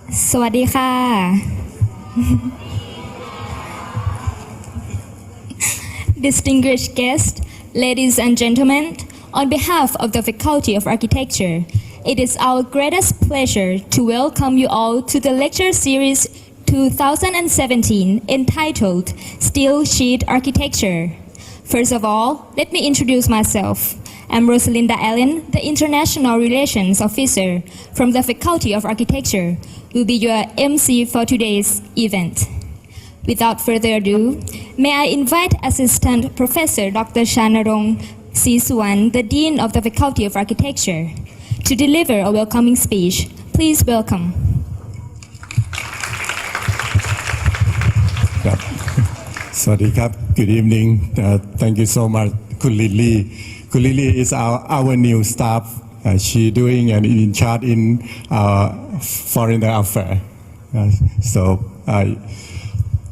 Sawadee Distinguished guests, ladies and gentlemen, on behalf of the Faculty of Architecture, it is our greatest pleasure to welcome you all to the lecture series 2017 entitled Steel Sheet Architecture. First of all, let me introduce myself. I'm Rosalinda Allen, the International Relations Officer from the Faculty of Architecture, will be your MC for today's event. Without further ado, may I invite Assistant Professor Dr. Shanarong Sisuwan, the Dean of the Faculty of Architecture, to deliver a welcoming speech. Please welcome. Sawadee krab. Good evening. Thank you so much, Kun Lily. Kun Lily is our new staff. She doing an in charge in foreign affairs. So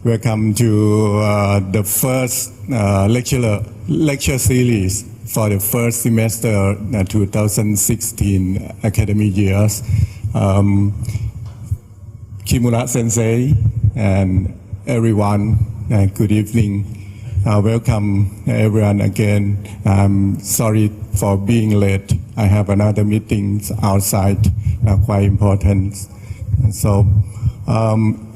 welcome to the first lecture series for the first semester 2016 academic years. Kimura Sensei and everyone, good evening. Welcome everyone again. I'm sorry for being late. I have another meeting outside, quite important. So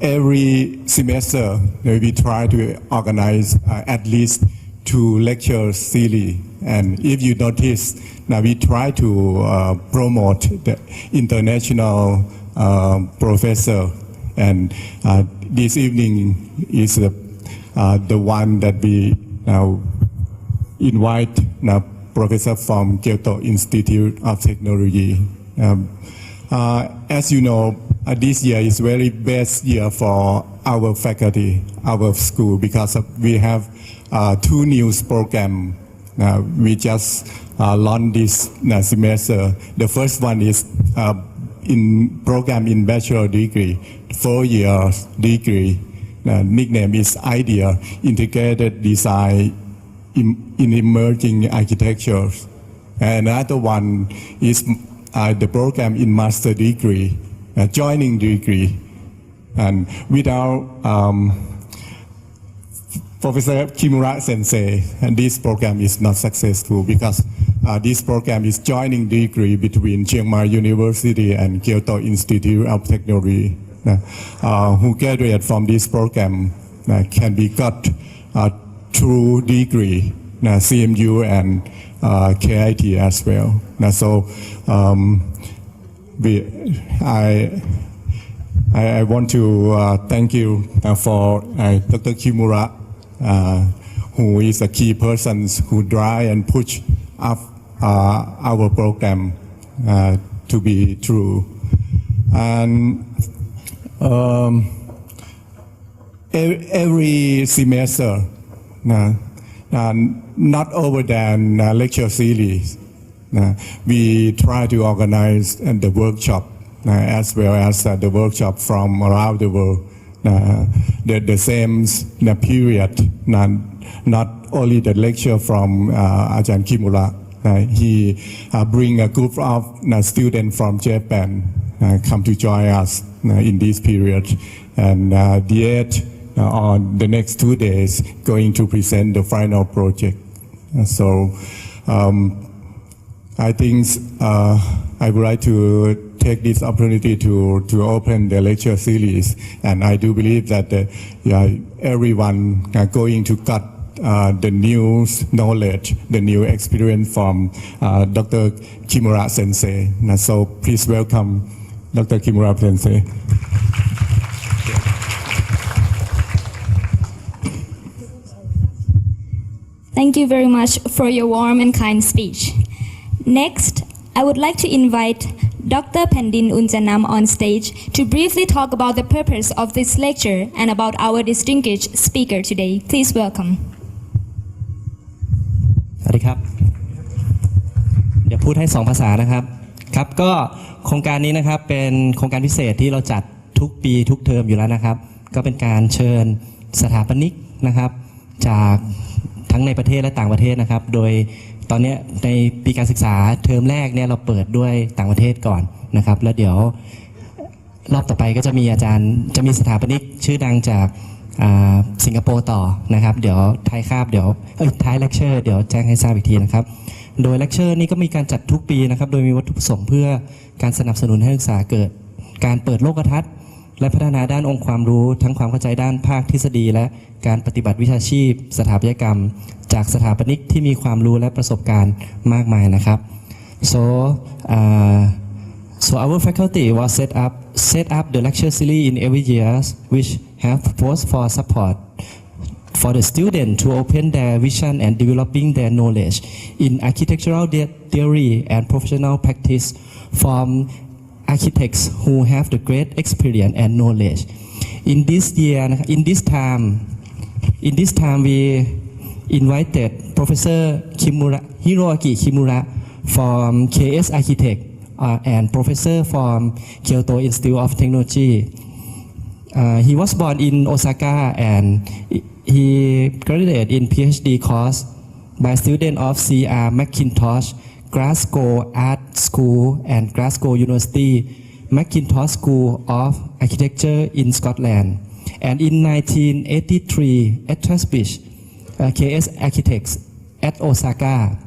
every semester we try to organize at least 2 lecture series. And if you notice, now we try to promote the international professor. And this evening is the one that we now invite professor from Kyoto Institute of Technology. As you know, this year is very best year for our faculty, our school, because we have 2 new programs. We just launched this semester. The first one is in program in bachelor degree, 4 years degree. Nickname is IDEA, Integrated Design in Emerging Architecture. Another one is the program in master degree, joining degree. And without Professor Kimura Sensei, and this program is not successful because this program is joining degree between Chiang Mai University and Kyoto Institute of Technology. Who graduate from this program can be got through degree, CMU and KIT as well. So I want to thank you for Dr. Kimura, who is a key person who drive and push up our program to be true. And every semester, not over than lecture series, we try to organize the workshop as well as the workshop from around the world. The same period, not only the lecture from Ajahn Kimura. He bring a group of students from Japan come to join us in this period, and the 8th on the next 2 days going to present the final project. So I think I would like to take this opportunity to open the lecture series, and I do believe that everyone are going to cut the new knowledge, the new experience from Dr. Kimura Sensei. So please welcome Dr. Kimura Sensei. Thank you very much for your warm and kind speech. Next, I would like to invite Dr. Pandin Unjanam on stage to briefly talk about the purpose of this lecture and about our distinguished speaker today. Please welcome. สวัสดีครับเดี๋ยวพูดให้2ภาษานะครับครับก็โครงการนี้นะครับเป็นโครงการพิเศษที่เราจัดทุกปีทุกเทอมอยู่แล้วนะครับก็เป็นการเชิญสถาปนิกนะครับจากทั้งในประเทศและต่างประเทศนะครับโดยตอนนี้ในปีการศึกษาเทอมแรกเนี่ยเราเปิดด้วยต่างประเทศก่อนนะครับแล้วเดี๋ยว รอบต่อไปก็จะมีอาจารย์จะมีสถาปนิกชื่อดังจากสิงคโปร์ต่อนะครับเดี๋ยวท้ายคาบเดี๋ยวท้ายเลคเชอร์เดี๋ยวแจ้งให้ทราบอีกทีนะครับโดยเลคเชอร์นี้ก็มีการจัดทุกปีนะครับโดยมีวัตถุประสงค์เพื่อการสนับสนุนให้นักศึกษาเกิดการเปิดโลกทัศน์และพัฒนาด้านองค์ความรู้ทั้งความเข้าใจด้านภาคทฤษฎีและการปฏิบัติวิชาชีพสถาปัตยกรรมจากสถาปนิกที่มีความรู้และประสบการณ์มากมายนะครับ So our faculty was set up the lecture series in every year, which have proposed for support for the student to open their vision and developing their knowledge in architectural theory and professional practice from architects who have the great experience and knowledge. In this time, we invited Professor Hiroaki Kimura from KS Architect and Professor from Kyoto Institute of Technology. He was born in Osaka and he graduated in PhD course by student of C.R. Mackintosh Glasgow Art School and Glasgow University Mackintosh School of Architecture in Scotland. And in 1983 established KS Architects at Osaka.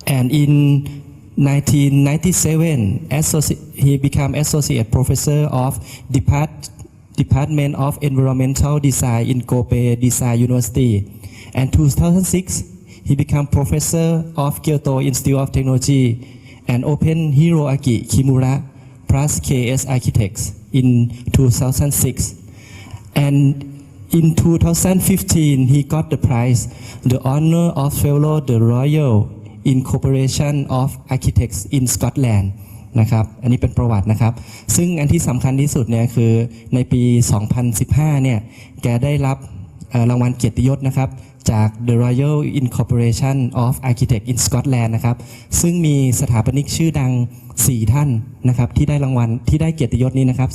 And in 1997, he became Associate Professor of Department of Environmental Design in Kobe Design University. And 2006, he became Professor of Kyoto Institute of Technology and opened Hiroaki Kimura plus KS Architects in 2006. And in 2015, he got the prize, the honor of Fellow the Royal Incorporation of Architects in Scotland นะครับอันนี้เป็นประวัตินะครับซึ่งอันที่สำคัญที่สุดเนี่ยคือในปี 2015 เนี่ยแกได้รับรางวัลเกียรติยศนะครับจาก The Royal Incorporation of Architects in Scotland นะครับซึ่งมีสถาปนิกชื่อดัง4ท่านนะครับที่ได้รางวัลที่ได้เกียรติยศนี้นะครับ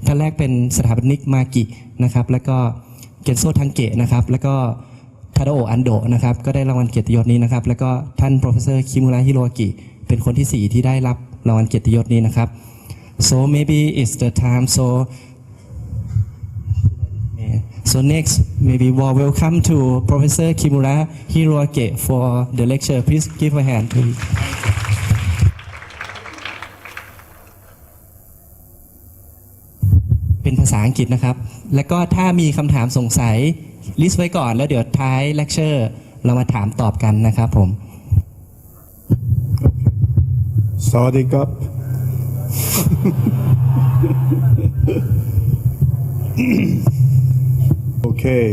ท่านแรกเป็นสถาปนิกมากินะครับแล้วก็เกนโซทังเกะนะครับแล้วก็ทาดาโอะอันโดะนะครับก็ได้รางวัลเกียรติยศนี้นะครับแล้วก็ท่าน Professor Kimura Hiroaki เป็นคนที่4ที่ได้รับรางวัลเกียรติยศนี้นะครับ so maybe it's the time so next maybe welcome to Professor Kimura Hiroaki for the lecture please give a hand toเป็นภาษาอังกฤษนะครับแล้วก็ถ้ามีคำถามสงสัยลิสต์ไว้ก่อนแล้วเดี๋ยวท้ายเลคเชอร์เรามาถามตอบกันนะครับผมสวัสดีครับ Okay,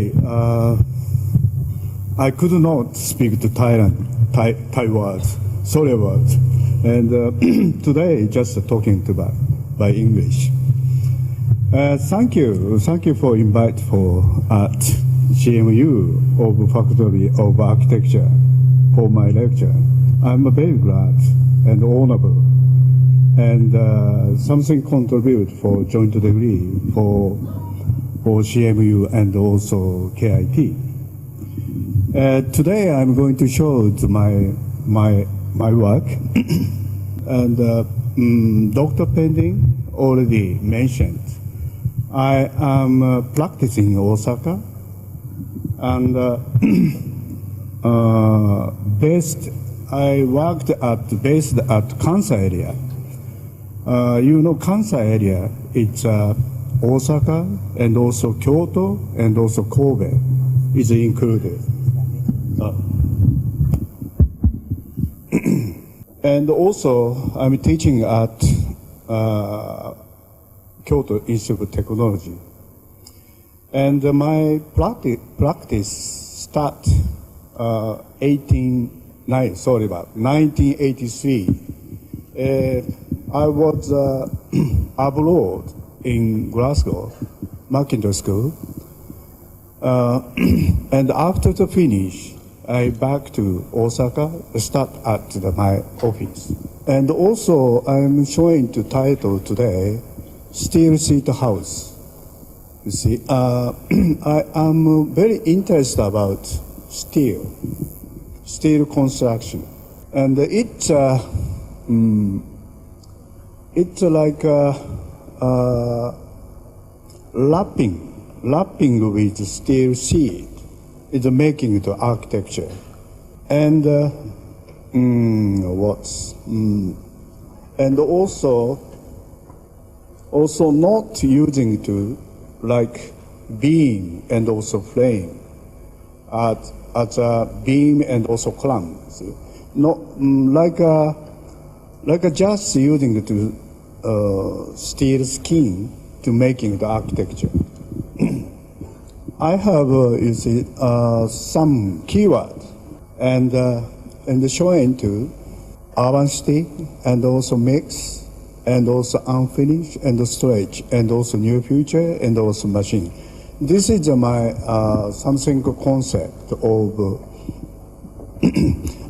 I could not speak to Thai words, sorry words, and today just talking by English. Thank you for invite for at CMU of Faculty of Architecture for my lecture. I'm very glad and honorable, and something contribute for joint degree for CMU and also KIT. Today I'm going to show my work, and Dr. Pending already mentioned. I am practicing in Osaka, and I worked based at Kansai area. You know Kansai area, it's Osaka and also Kyoto and also Kobe is included. And also I'm teaching at Kyoto Institute of Technology. And my practice start 1983. I was abroad in Glasgow, Mackintosh School. And after the finish, I back to Osaka, start at my office. And also I'm showing the title today, Steel Seat House. You see, I am very interested about steel construction, and it's like lapping with steel sheet is making the architecture. And and also not using to like beam and also frame as a beam and also clamp. See? Not like just using to steel skin to making the architecture. I have you see some keyword and showing to urban city and also mix and also unfinished and stretch and also new future and also machine. This is my something concept of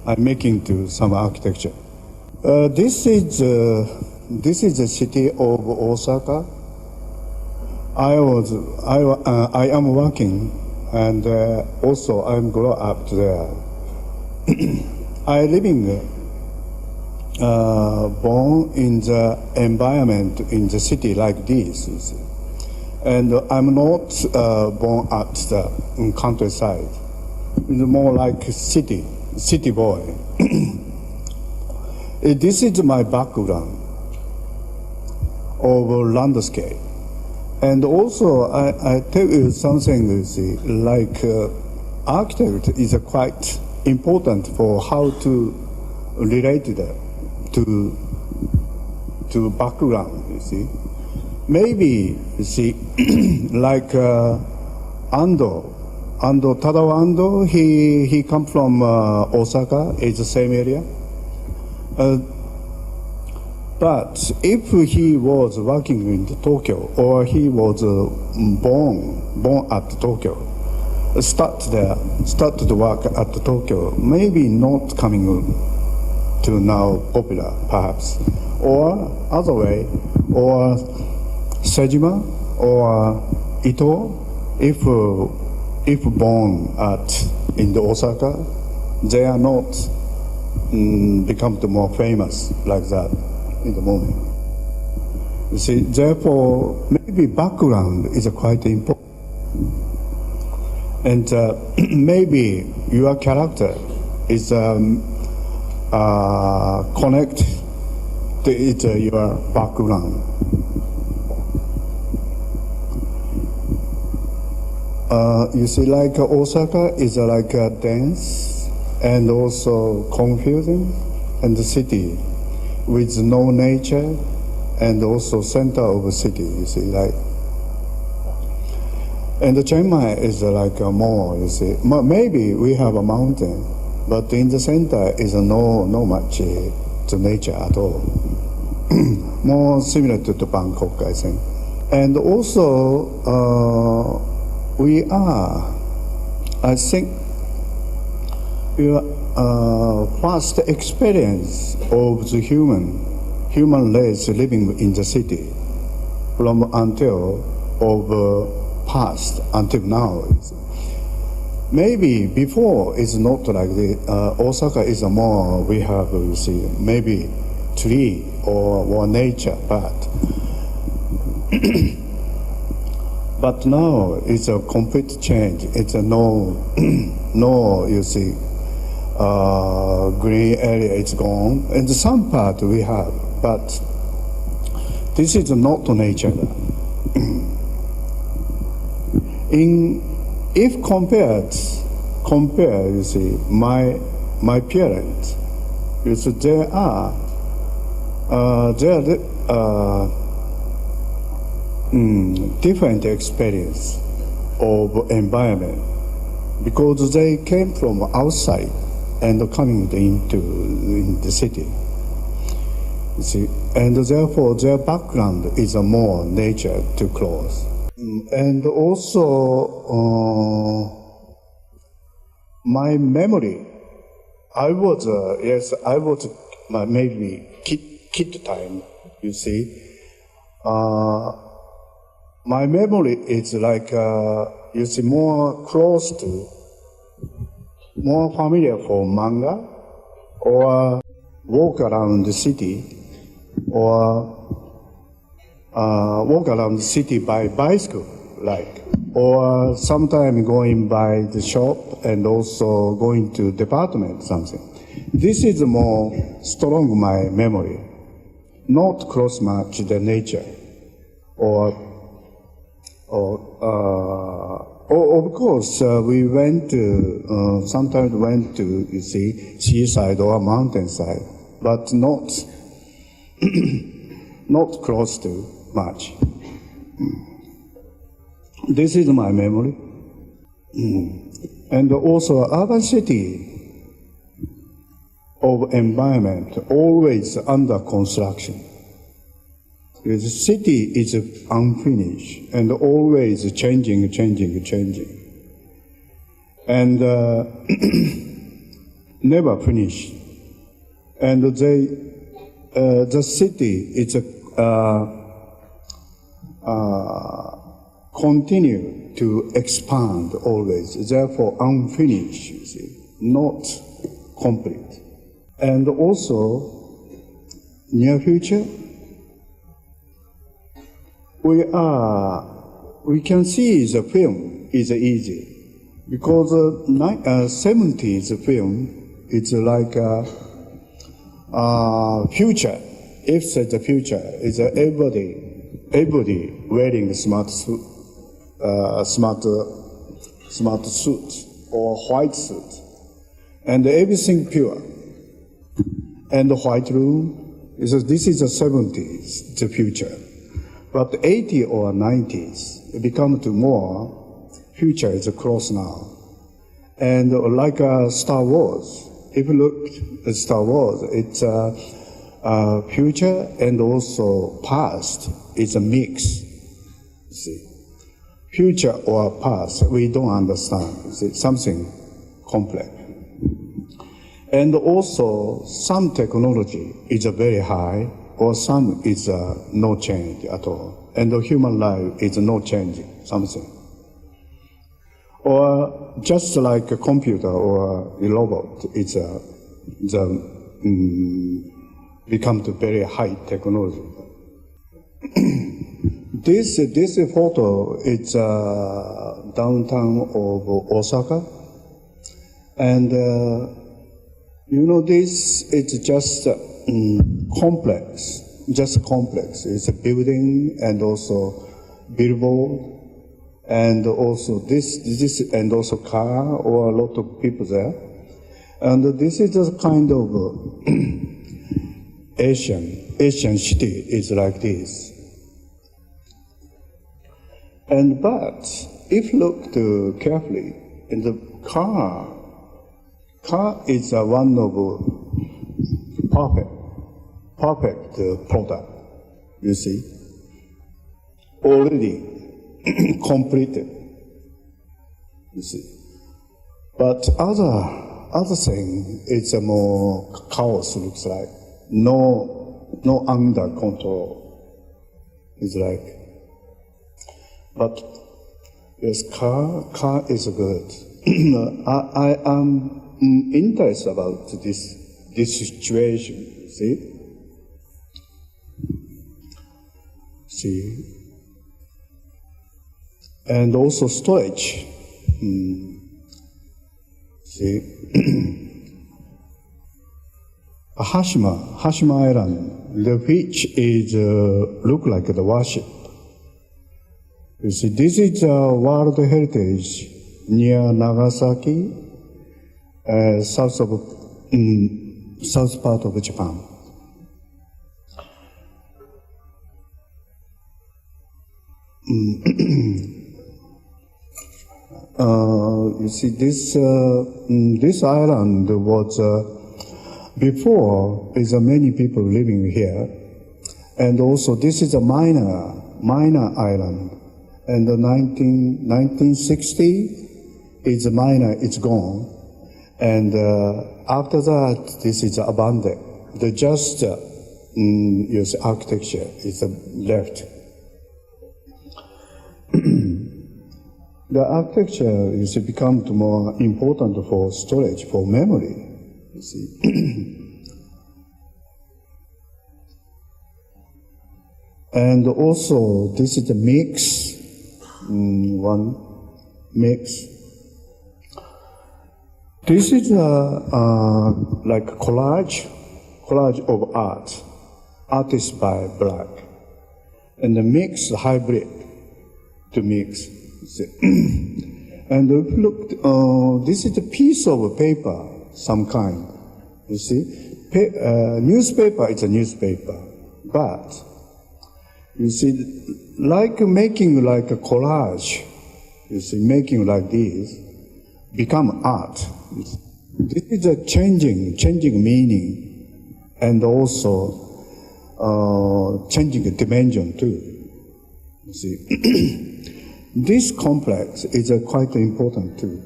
I'm making to some architecture. This is the city of Osaka. I am working and also I'm grow up there. I living born in the environment in the city like this, you see. And I'm not born at the countryside. It's more like city boy. This is my background of landscape. And also, I tell you something, you see, like architect is quite important for how to relate to background, you see. Maybe, you see, like Tadao Ando, he come from Osaka, it's the same area. But if he was working in Tokyo or he was born at Tokyo, start to work at Tokyo, maybe not coming to now popular perhaps, or other way, or Sejima or Ito, if born in the Osaka, they are not become more famous like that in the moment. You see, therefore, maybe background is quite important. And maybe your character is connected to your background. You see, like Osaka is like dense and also confusing, and the city with no nature and also center of the city, you see, like. And the Chiang Mai is like more, you see. Maybe we have a mountain, but in the center is no much the nature at all. More similar to Bangkok, I think. And also, we are, I think, first experience of the human race living in the city from until of past until now. Maybe before it's not like this. Osaka is more, we have, you see, maybe tree or nature, but now it's a complete change. It's a no, you see, green area is gone. And some part we have, but this is not nature. If compare, you see, my parents, you see, there are different experience of environment because they came from outside and coming in the city. You see, and therefore their background is a more nature to close. And also my memory, I was maybe kid time, you see. My memory is like, you see, more close to, more familiar for manga, or walk around the city, or walk around the city by bicycle, like, or sometime going by the shop and also going to department something. This is more strong my memory, not cross match the nature, or of course we went to sometimes went to you see seaside or mountainside, but not not close to much. This is my memory. And also urban city of environment always under construction. The city is unfinished and always changing. And never finished. And the city is continue to expand always, therefore unfinished, you see, not complete. And also, near future, we can see the film is easy, because 70s film is like future. If such a future is everybody wearing a smart suit or white suit, and everything pure. And the white room, this is the 70s, the future. But 80s or 90s, it become to more, future is close now. And like Star Wars, if you look at Star Wars, it's future and also past is a mix. You see, future or past, we don't understand. You see, something complex. And also, some technology is very high, or some is no change at all. And the human life is no changing, something. Or just like a computer or a robot, it's become to very high technology. This photo is downtown of Osaka, and this is just complex. It's a building and also billboard, and also this and also car or a lot of people there, and this is a kind of Asian city is like this. And but if you look too carefully, in the car is one of perfect product. You see, already completed. You see, but other thing is a more chaos. Looks like no under control. It's like. But yes, car is good. I am interested about this situation. See, and also storage. See, Hashima Island, the beach is look like the warship. You see, this is World Heritage near Nagasaki, south part of Japan. You see, this island was before is many people living here, and also this is a minor island. And the 1960 is minor, it's gone. And after that, this is abandoned. The just use architecture is left. The architecture is become more important for storage, for memory. You see. And also, this is a mix, one mix. This is like a collage of art, artist by black, and the mix hybrid to mix. And if you look, this is a piece of paper, some kind. You see, newspaper is a newspaper, but you see, like making like a collage. You see, making like this become art. This is a changing meaning, and also changing the dimension too. You see, this complex is quite important too.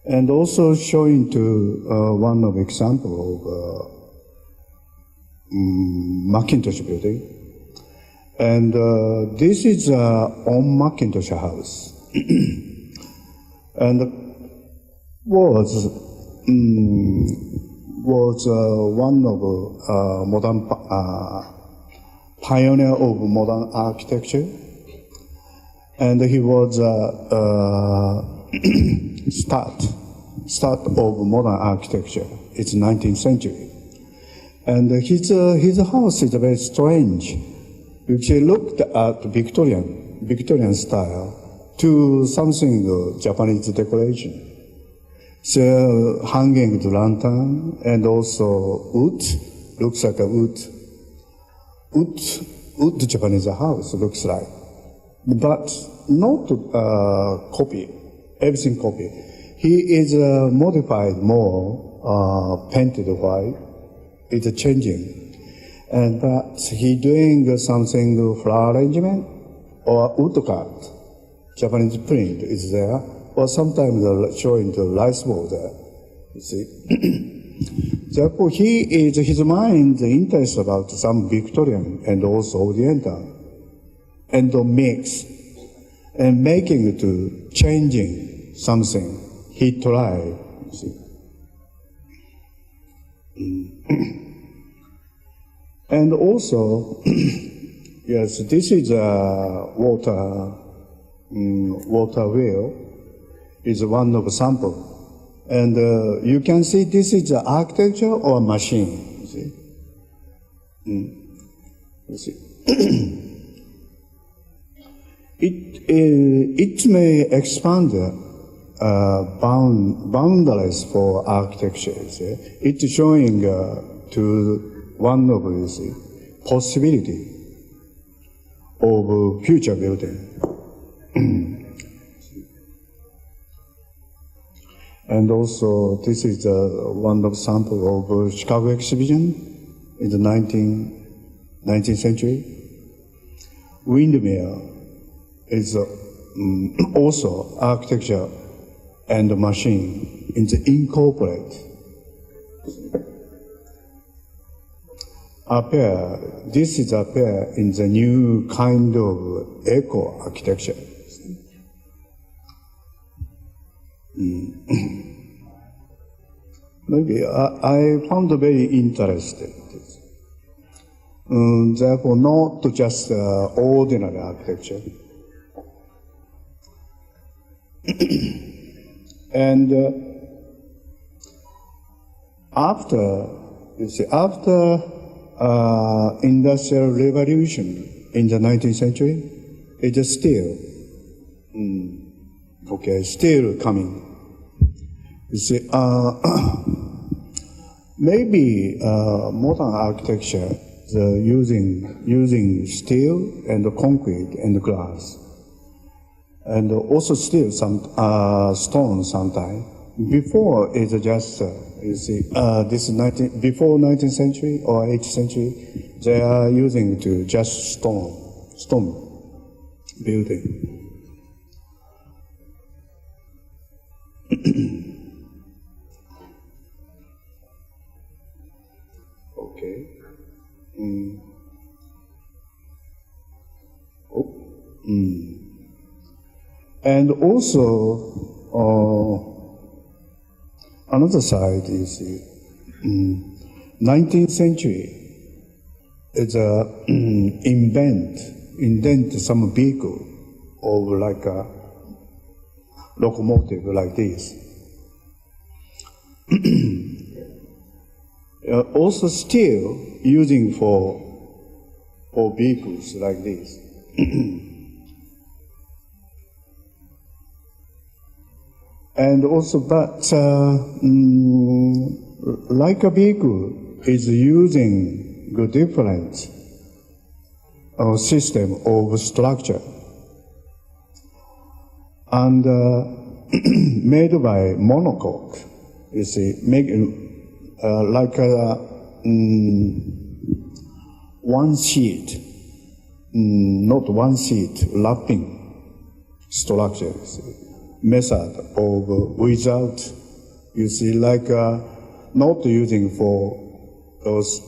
And also showing to one of example of Macintosh building. And this is on Macintosh house. And was one of modern pioneer of modern architecture, and he was start of modern architecture. It's 19th century, and his house is very strange. If you looked at Victorian style to something Japanese decoration. So hanging the lantern and also wood, looks like a wood Japanese house looks like, but not copy, everything copy. He is modified more, painted white. It's changing, and but he doing something flower arrangement or woodcut. Japanese print is there, or sometimes showing the rice bowl there. You see, therefore his mind interest about some Victorian and also Oriental, and the mix, and making it to changing something. He tried. You see. And also, yes, this is a water wheel is one of sample, and you can see this is architecture or machine. You see, you see. It may expand boundaries for architecture. You see. It's showing to one of the possibility of future building. And also, this is one of sample of Chicago exhibition in the 19th century. Windmill is also architecture and machine in the incorporate. This is appear in the new kind of eco architecture. Maybe I found very interesting. Therefore, not just ordinary architecture. And after Industrial Revolution in the 19th century, it is still still coming. You see, maybe modern architecture is using steel and concrete and glass, and also steel, some stone sometimes. Before it's just this before 19th century or 18th century, they are using to just stone building. Okay. And also, another side is 19th century is invent some vehicle of like a locomotive like this. Also still using for vehicles like this. And also, but like a vehicle is using the different system of structure and made by monocoque. You see, make like a one sheet, not one sheet wrapping structure. You see. Method of without, you see, like not using for those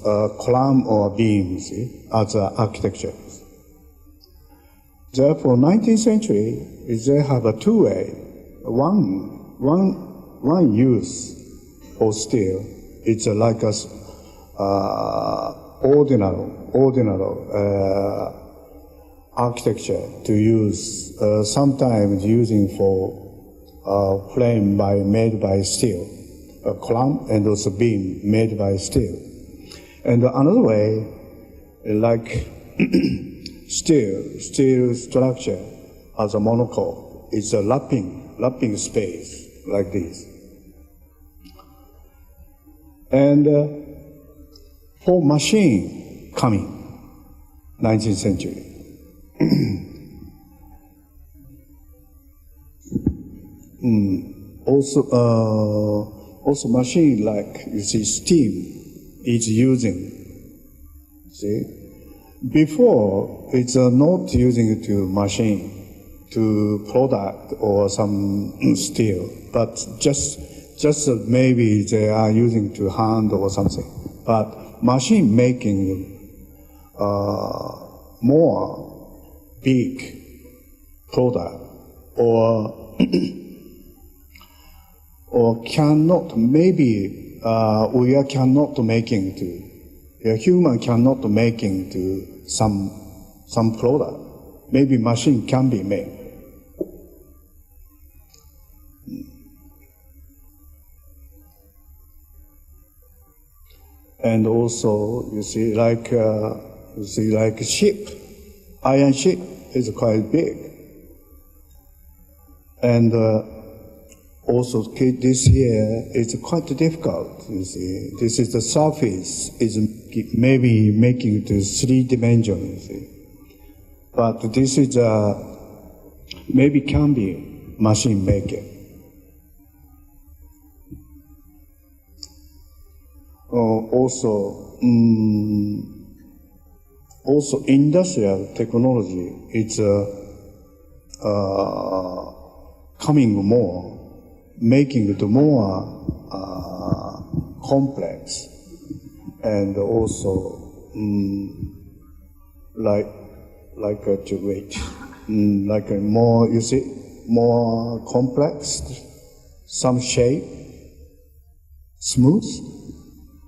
column or beams as architecture. Therefore, 19th century they have a two-way. One use of steel. It's like a ordinary architecture to use, sometimes using for frame made by steel, a column and also beam made by steel. And another way, like steel structure as a monocoque, is a wrapping space like this. And for machine coming, 19th century. Also machine like you see steam is using. See, before it's not using to machine to product or some steel, but just maybe they are using to hand or something. But machine making more big product or cannot, maybe we are cannot making to, a human cannot making to some product. Maybe machine can be made. And also, you see, like ship, iron ship is quite big. And also, this here is quite difficult. You see, this is the surface is maybe making to 3 dimensions. You see, but this is maybe can be machine making. Also industrial technology is coming more, making it more complex, and also like to wait, like a more, you see, more complex, some shape, smooth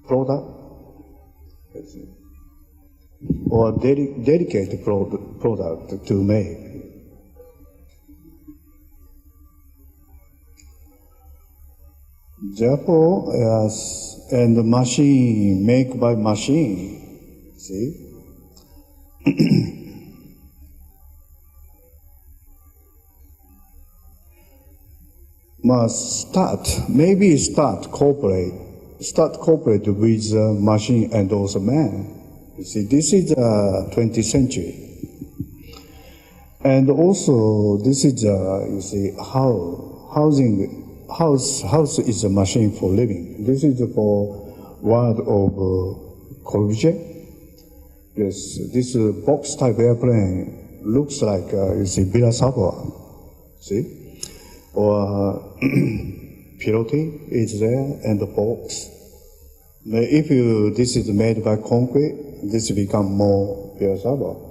product, or dedicated product to make. Therefore, and the machine make by machine, see. Must start cooperate with machine and also man. You see, this is 20th century. And also, this is, you see, house is a machine for living. This is for word of Corbusier. Yes, this box type airplane looks like, you see, Villa Savoie. See? Or piloting is there and the box. If this is made by concrete, this become more Villa Savoie.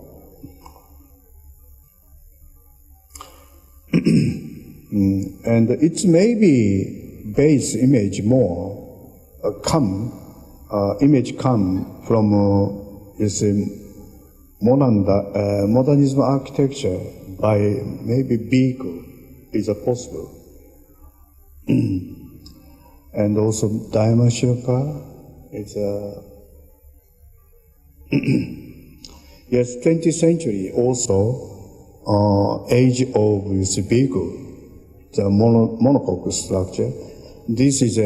And it's maybe base image more come image come from modernism architecture by maybe vehicle is possible. And also dimensional car is yes, 20th century also age of this vehicle, the monocoque structure. This is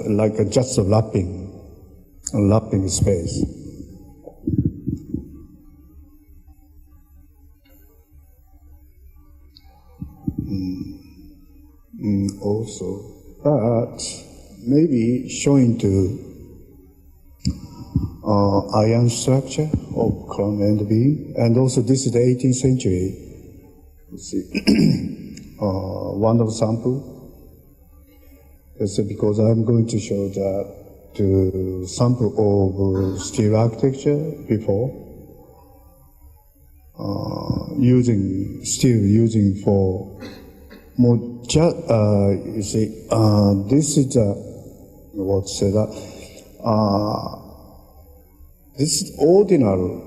like just a lapping space. Also, but maybe showing to iron structure of crown and beam, and also this is the 18th century. You see, one of sample. That's because I'm going to show that the sample of steel architecture before using for more. You see, this is what's that? This is ordinary,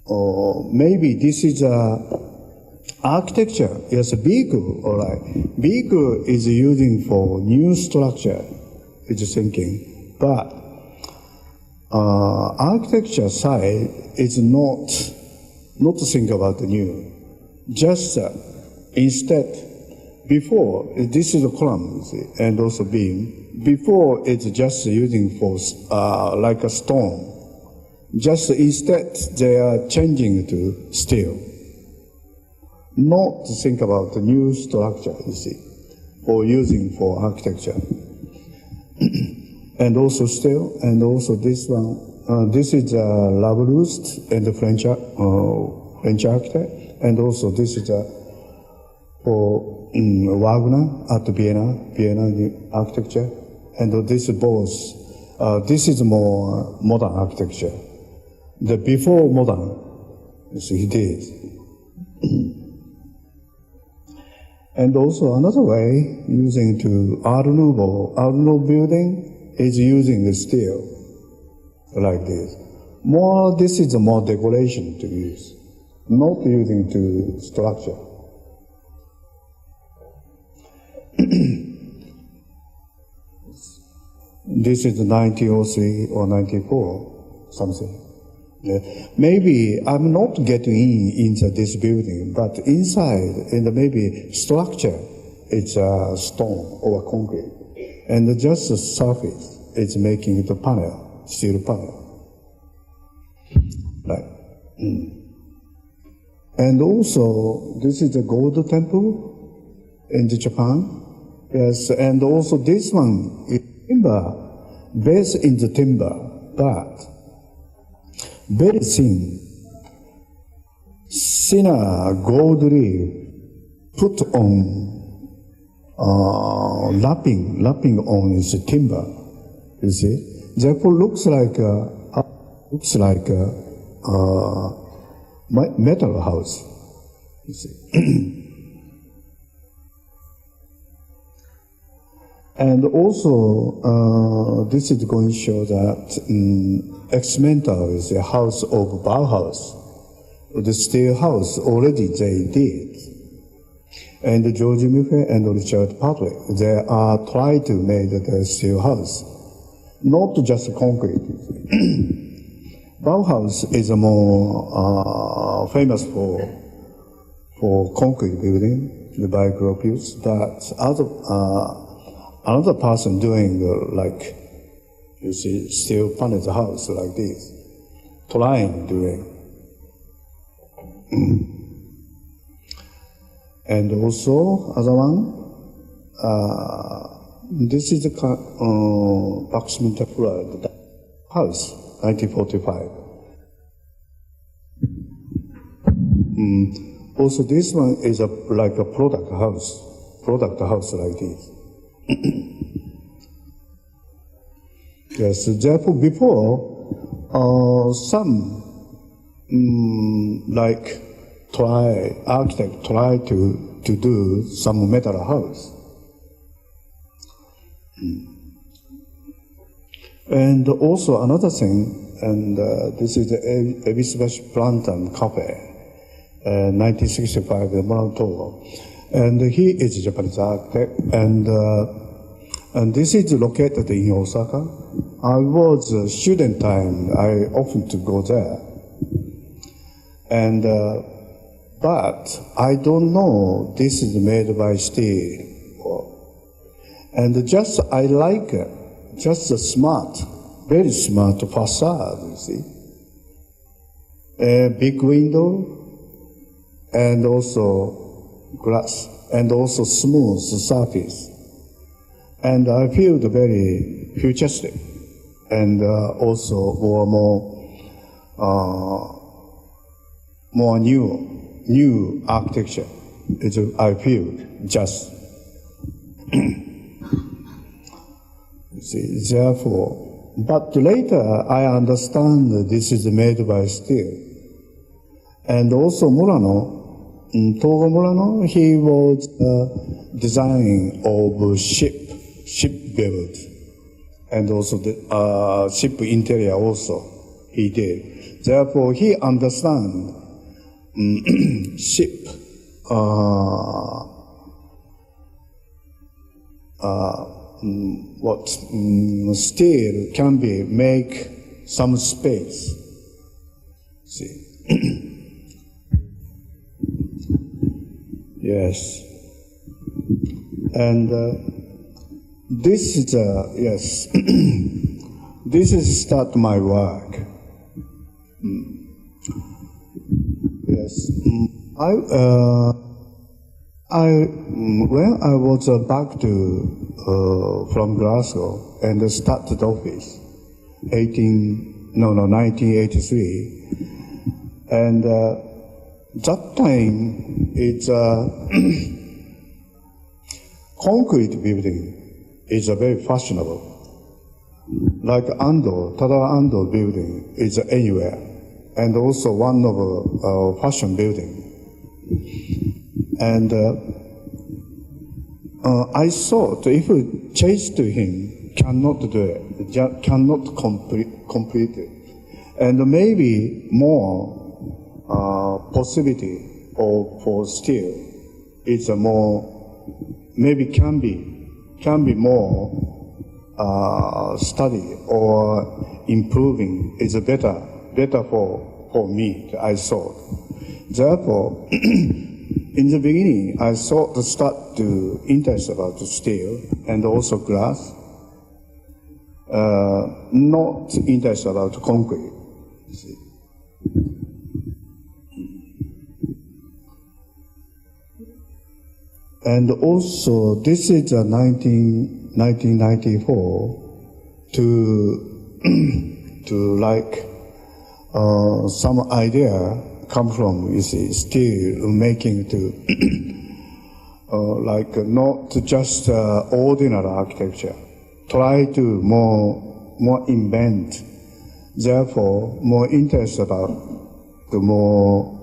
or maybe this is architecture. Yes, a vehicle. All right, vehicle is using for new structure. It's thinking, but architecture side is not to think about the new. Just instead, before this is a column, you see, and also beam. Before it's just using for like a stone. Just instead they are changing to steel. Not to think about the new structure, you see, or using for architecture. And also steel, and also this one. This is Larousse and the French architect, and also this is for Wagner at Vienna architecture. And this is both. This is more modern architecture. The before modern, you see, it is. And also another way using to Art Nouveau building is using the steel like this. More, this is more decoration to use, not using to structure. This is 1903 or 94, something. Yeah. Maybe I'm not getting into this building, but inside, in the maybe structure, it's stone or concrete. And just the surface, it's making the panel, steel panel. Right. And also, this is the gold temple in Japan. Yes, and also this one is timber, based in the timber, but very thinner gold leaf put on lapping on its timber. You see, therefore looks like a metal house. You see. And also, this is going to show that experimental is a house of Bauhaus. The steel house already they did. And George Murphy and Richard Patrick, they are trying to make the steel house, not just concrete. Bauhaus is more famous for concrete building, the Gropius, but another person doing like, you see, steel panel house like this, trying doing. And also, other one, this is the Baxminter Flood house, 1945. Also, this one is like a product house like this. Yes, therefore before some like architect try to do some metal house. And also another thing, and this is the Ebisubashi Plantain Cafe, 1965 in Morantogo. And he is a Japanese architect, and this is located in Osaka. I was a student time, I often to go there. And, but I don't know this is made by steel. And just I like it, just a smart, very smart facade, you see. A big window, and also glass, and also smooth surface. And I feel very futuristic, and also more new architecture. I feel just. See, therefore, but later I understand that this is made by steel. And also Murano, Togo Murano, he was designing of ship build, and also the ship interior also he did. Therefore, he understands ship what steel can be make some space. See. Yes. And this is yes. This is start my work. Yes. When I was back to from Glasgow and started office, 1983, and that time it's concrete building is very fashionable. Like Tadawa Ando building is anywhere, and also one of fashion building. And I thought if we chase to him, cannot do it, cannot complete it, and maybe more possibility for steel is a more maybe can be more study or improving is better for me. I thought. Therefore, in the beginning, I thought to start to interest about steel and also glass. Not interest about concrete. See. And also, this is a 1994 to like some idea come from, you see, steel making to like not just ordinary architecture. Try to more invent. Therefore, more interest about the more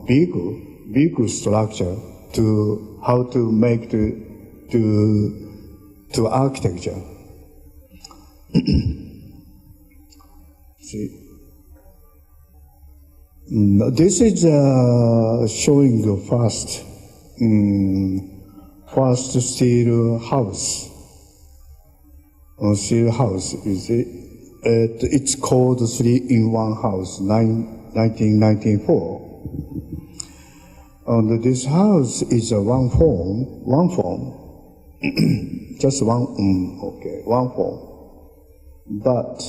vehicle structure to how to make to architecture. See. This is showing the first steel house. Steel house, you see. It's called 3-in-1 house, 1994. And this house is one form, just one form. But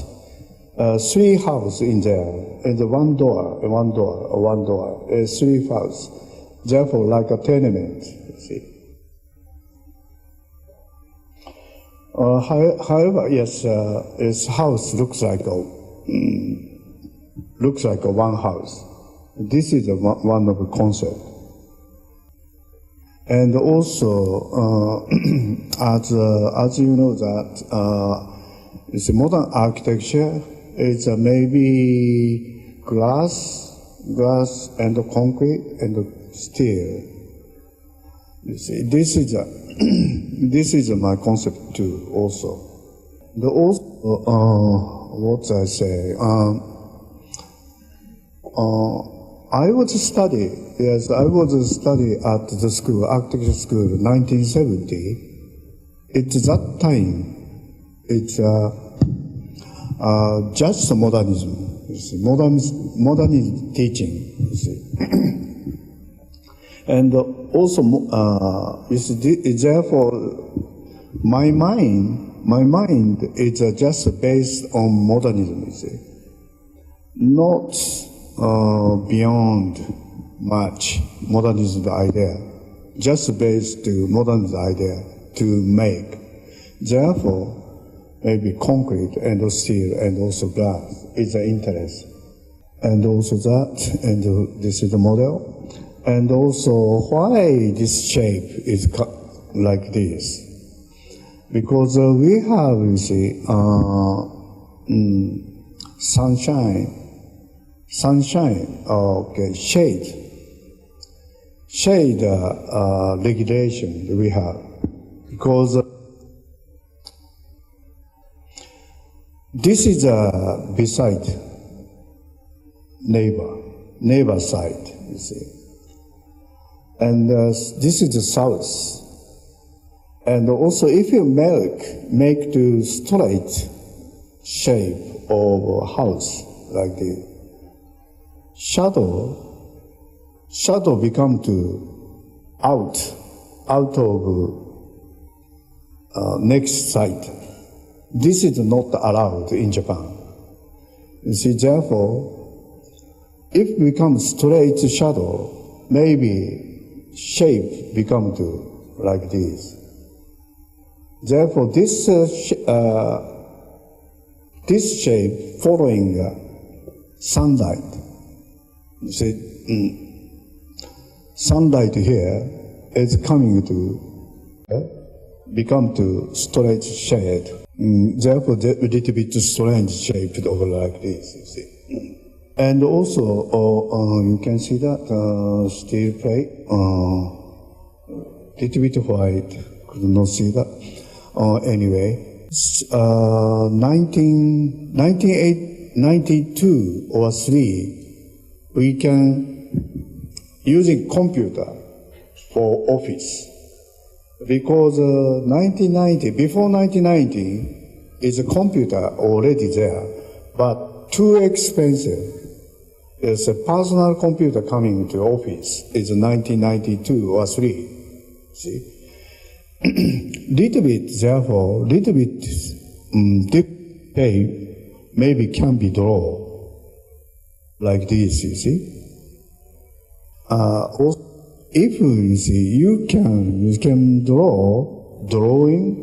three houses in there, and one door, three houses. Therefore, like a tenement, you see. However, yes, this house looks like a one house. This is one of the concept. And also, as you know that it's modern architecture. It's maybe glass and concrete and steel. You see, this is my concept too. Also, the also, what I say, I was study at the school, architecture school, 1970. At that time, it's just modernism, you see, modernism teaching, you see. And also, you see, therefore, my mind is just based on modernism, you see, not beyond much modernism idea, just based to modernism idea to make. Therefore, maybe concrete and steel and also glass is an interest. And also that, and this is the model. And also why this shape is like this. Because we have, you see, sunshine, okay, shade regulation we have. Because this is beside neighbor side, you see. And this is the south. And also if you make the straight shape of a house like this, shadow become to out of next side. This is not allowed in Japan. You see, therefore, if become straight shadow, maybe shape become to like this. Therefore, this shape following sunlight. You see, sunlight here is coming to become to straight shade. Therefore, a little bit strange shape over like this. You see. And also, you can see that steel plate, little bit white. Could not see that. Anyway, 1992 or 3, we can using computer for office. Because 1990, before 1990, is a computer already there, but too expensive. There's a personal computer coming to office. It's 1992 or 3. See, little bit deep shape maybe can be drawn like this. You see. Also, if you see, you can drawing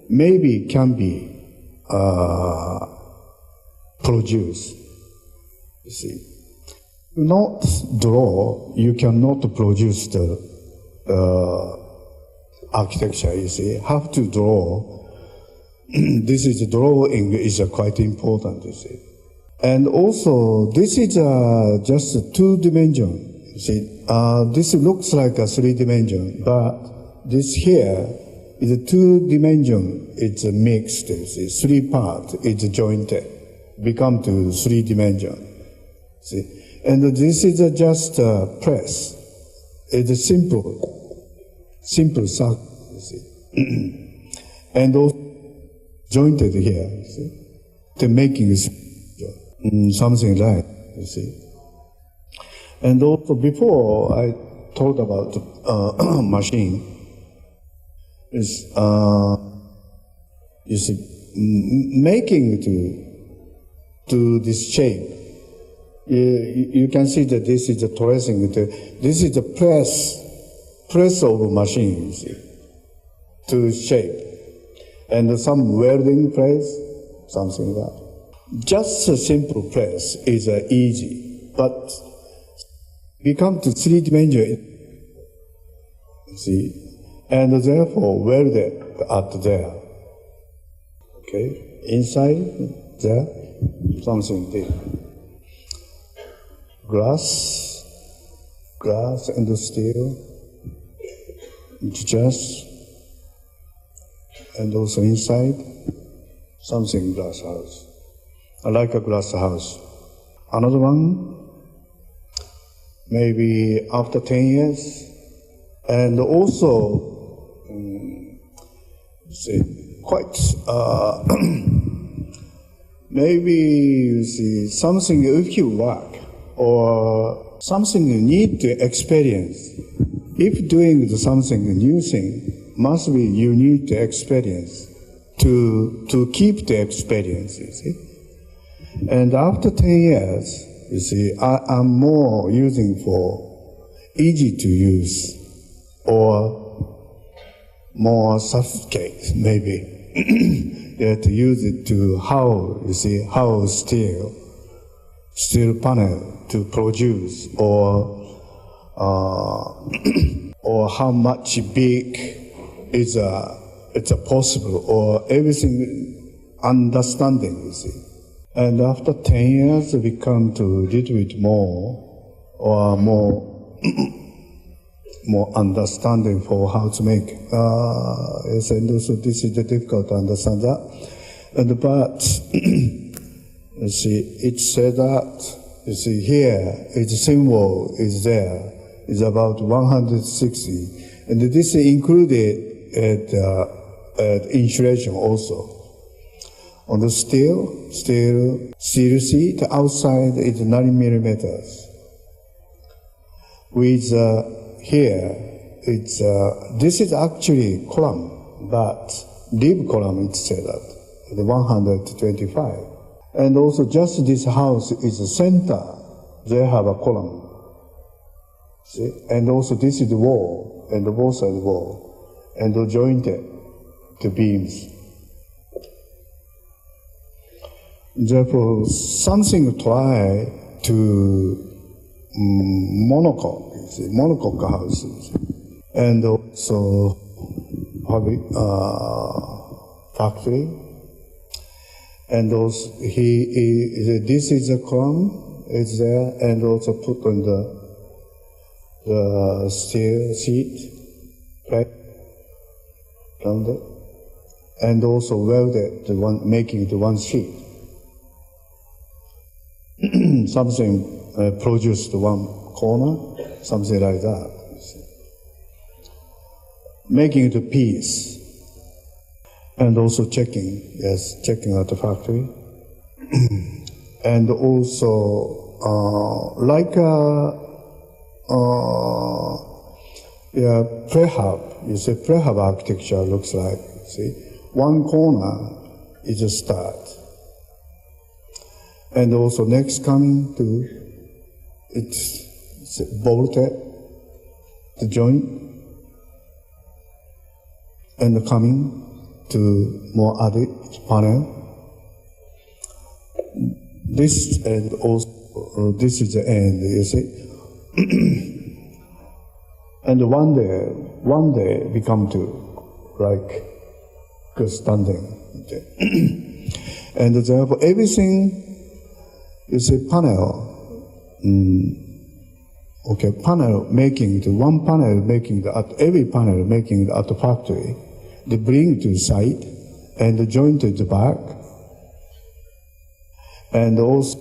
maybe can be produced. You see, not draw, you cannot produce the architecture. You see, have to draw. This is drawing is quite important. You see, and also this is just a 2-dimension. You see, this looks like a 3-dimension, but this here is a 2-dimension. It's a mixed. You see, 3 parts. It's jointed, become to 3-dimension. See, and this is just a press. It's a simple circle. You see, and also jointed here. You see, the making is something like, you see. And also before I talked about machine, is you see, making to this shape. You can see that this is the tracing. This is the press of a machine, you see, to shape, and some welding press, something like that. Just a simple press is easy, but become to 3-dimension, you see, and therefore welded at there. Okay, inside there, something there. Glass and steel, just, and also inside, something glass house. I like a glass house. Another one, maybe after 10 years, and also, say, quite, maybe you see something if you work or something you need to experience. If doing something new thing, must be you need to experience to keep the experience, you see. And after 10 years, you see, I'm more using for easy to use or more sophisticated, maybe. Yeah, to use it to how, you see, how steel panel to produce or how much big is it's a possible or everything understanding, you see. And after 10 years, we come to a little bit more or more understanding for how to make. Yes, and also this is difficult to understand that. But you see, it said that you see here its symbol is there is about 160, and this is included at insulation also. On the steel sheet outside is 9 millimeters. With here, it's this is actually column, but rib column it's set at 125. And also just this house is the center. They have a column. See? And also this is the wall, and the both side wall, and the jointed the beams. Therefore, something try to monocoque houses, and also factory, and also this is a column is there, and also put on the steel sheet, right, around it, and also welded the one making the one sheet. Something produced one corner, something like that. Making it a piece, and also checking at the factory, and also like prehab. You see, prehab architecture looks like. See, one corner is a start. And also next coming to, it's bolted, the joint, and coming to more added panel. This and also, this is the end, you see. And one day we come to like good standing. And therefore everything, you see, panel, panel making, the one panel making, every panel making at the factory, they bring to site and the joint to the back, and also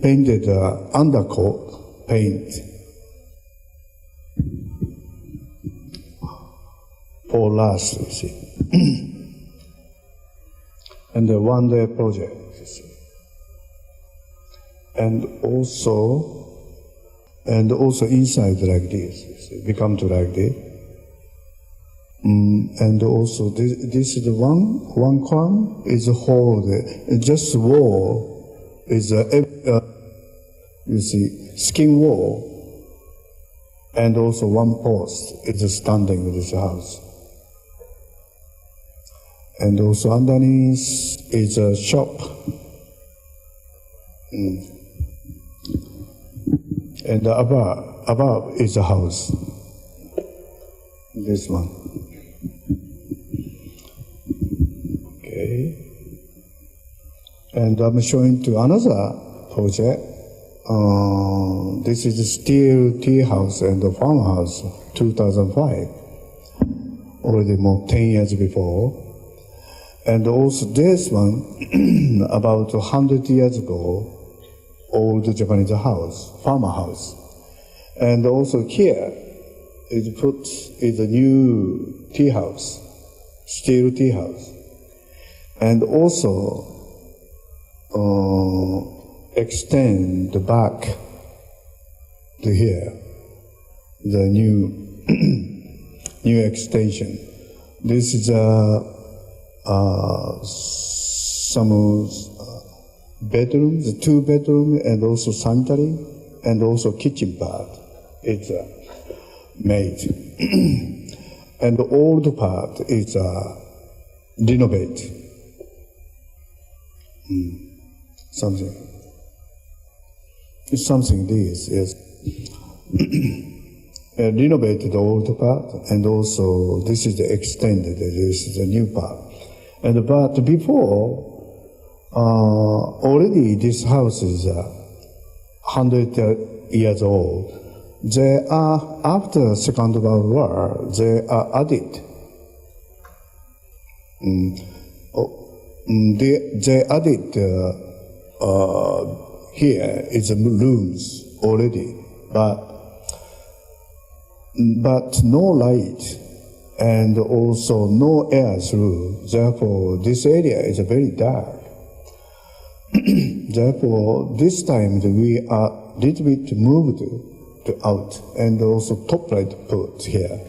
painted undercoat paint for last, you see. And the one day project, you see. And also inside like this, become to like this. And also this is the one column is a hole, just wall is you see skin wall, and also one post is standing with this house. And also underneath is a shop. And above is a house. This one. Okay. And I'm showing to another project. This is a steel tea house and a farmhouse, 2005. Already more 10 years before. And also this one, about 100 years ago, old Japanese house, farmer house. And also here, is a new tea house, steel tea house. And also extend the back to here, the new new extension. This is some bedrooms, 2 bedrooms, and also sanitary, and also kitchen part. It's made, and the old part is renovate. Something. It's something this is renovated the old part, and also this is the extended. This is the new part. And but before, already this house is 100 years old. They are after Second World War. They are added. They added here is rooms already, but no light and also no air through. Therefore, this area is very dark. Therefore, this time we are little bit moved to out, and also top light put here,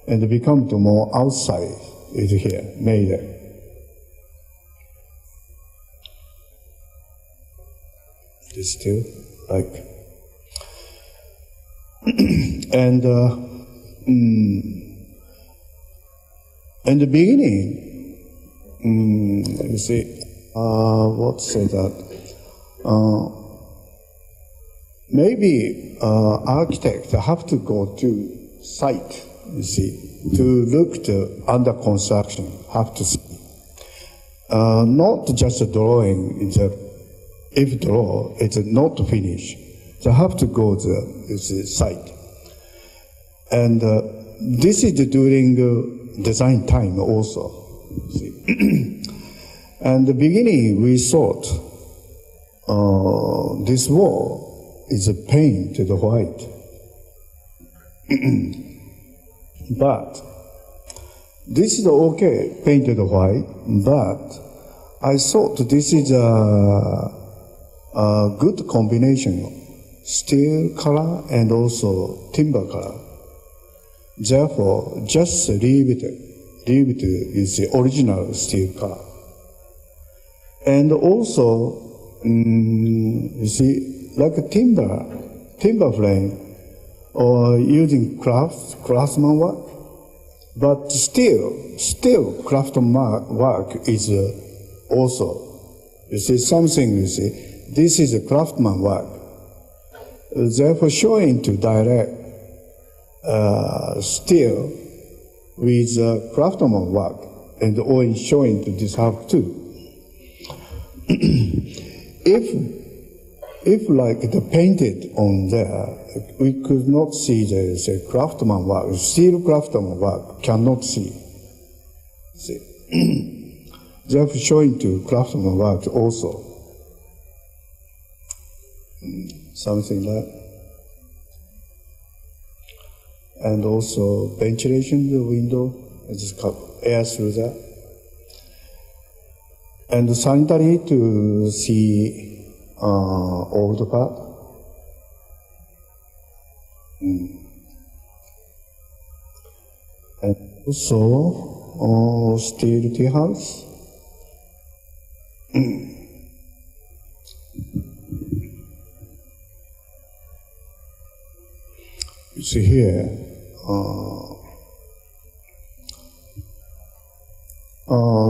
and become to more outside is here made. This still like and in the beginning, you see, what say that? Maybe architect have to go to site, you see, to look to under construction, have to see. Not just a drawing, if draw, it's not finished. They have to go to the site. And this is during design time also. See. And the beginning we thought this wall is a painted white. But this is okay, painted white, but I thought this is a good combination, steel color and also timber color. Therefore, just leave it is the original steel color. And also, you see, like a timber frame, or using craftsman work, but still craftsman work is also, you see, something, you see, this is a craftsman work. Therefore, showing to direct steel with craftsman work, and always showing to this house too. If like the painted on there, we could not see the craftsman work, steel craftsman work, cannot see. Therefore, showing to craftsman work also. Something like that. And also ventilation, the window, just cut air through that. And sanitary to see all the part. And also steel tea house. You see here,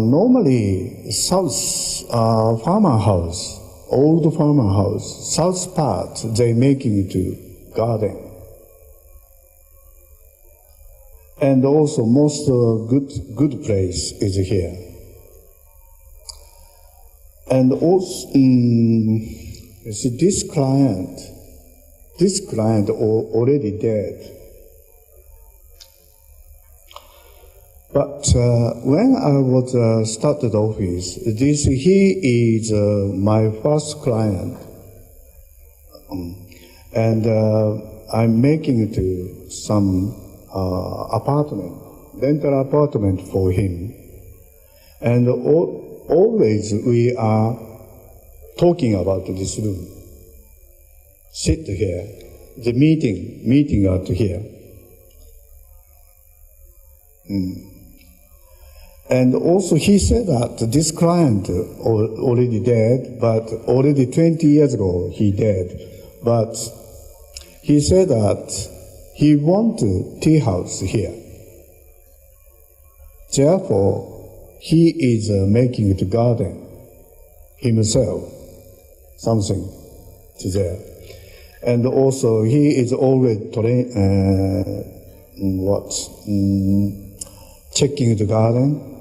normally south farmer house, old farmer house, south part they making into garden, and also most good place is here, and also you see this client already dead. But when I was started office, he is my first client, and I'm making to some rental apartment for him, and always we are talking about this room. Sit here, the meeting out here. And also he said that this client already dead, but already 20 years ago he dead. But he said that he want a tea house here. Therefore, he is making the garden himself, something to there. And also he is always checking the garden.